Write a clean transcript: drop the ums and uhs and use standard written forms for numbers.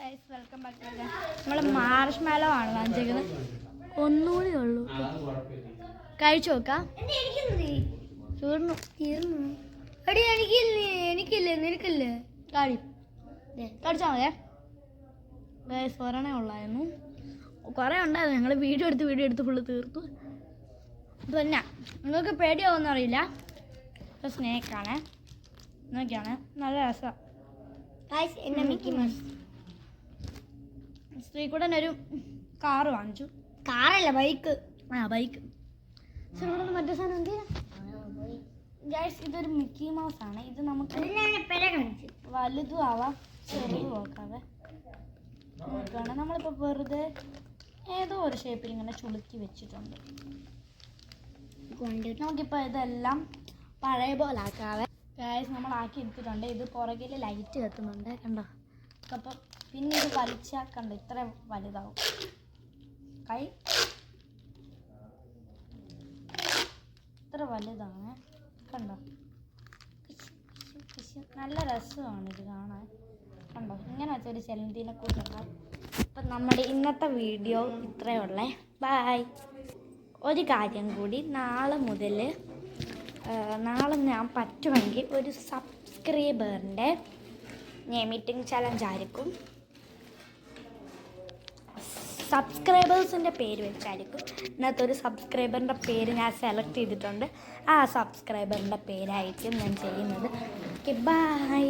Welcome back. നമ്മൾ marshmallow ആണ് വാങ്ങിച്ചേക്കുന്നത്. ഒന്നുകൂടി ഉള്ളൂ, കഴിച്ചു നോക്കാം. എനിക്കില്ലേ നിനക്കില്ലേ? കഴിച്ചാൽ മതിയേ. ഒരെണ്ണേ ഉള്ളായിരുന്നു, കുറേ ഉണ്ടായിരുന്നു. ഞങ്ങൾ വീഡിയോ എടുത്ത് ഫുള്ള് തീർത്തു. പിന്നെ നിങ്ങൾക്ക് പേടിയാവുമെന്ന് അറിയില്ല, സ്നേക്കാണ് എന്നൊക്കെയാണ്. നല്ല രസമാണ്. എന്നെ മിക്കി മൗസ്. ശ്രീകുട്ടൻ ഒരു കാറ് വാങ്ങിച്ചു. കാറല്ല, ബൈക്ക്. ബൈക്ക്. ശ്രീകുട്ടൻ മറ്റേ സാധനം എന്തിനാ? ഇതൊരു മിക്കി മൗസ് ആണ്. ഇത് നമുക്ക് വലുതും ആവാം ചെറുതും നോക്കാവേ. നോക്കുകയാണ് നമ്മളിപ്പോൾ വെറുതെ ഏതോ ഒരു ഷേപ്പിൽ ഇങ്ങനെ ചുളുക്കി വെച്ചിട്ടുണ്ട്. നമുക്കിപ്പോൾ ഇതെല്ലാം പഴയ പോലെ ആക്കാവേ. നമ്മൾ ആക്കി എടുത്തിട്ടുണ്ട്. ഇത് പുറകിൽ ലൈറ്റ് കത്തുന്നുണ്ട്, കണ്ടോ? അപ്പം പിന്നെ ഇത് വലിച്ചാൽ കണ്ടോ ഇത്ര വലുതാവും. കൈ ഇത്ര വലുതാണ്, കണ്ടോ? നല്ല രസമാണ് ഇത് കാണാൻ, കണ്ടോ? ഇങ്ങനെ വെച്ചൊരു ചെലന്തിനെ കൂട്ടുണ്ടാവും. അപ്പം നമ്മുടെ ഇന്നത്തെ വീഡിയോ ഇത്രയുള്ളേ. ബൈ. ഒരു കാര്യം കൂടി, നാളെ ഞാൻ പറ്റുമെങ്കിൽ ഒരു സബ്സ്ക്രൈബറിൻ്റെ മീറ്റിംഗ് ചലഞ്ച് ആയിരിക്കും. സബ്സ്ക്രൈബേഴ്സിൻ്റെ പേര് വെച്ചായിരിക്കും. ഇന്നത്തെ ഒരു സബ്സ്ക്രൈബറിൻ്റെ പേര് ഞാൻ സെലക്ട് ചെയ്തിട്ടുണ്ട്. ആ സബ്സ്ക്രൈബറിൻ്റെ പേരായിരിക്കും ഞാൻ ചെയ്യുന്നത്. Okay, by.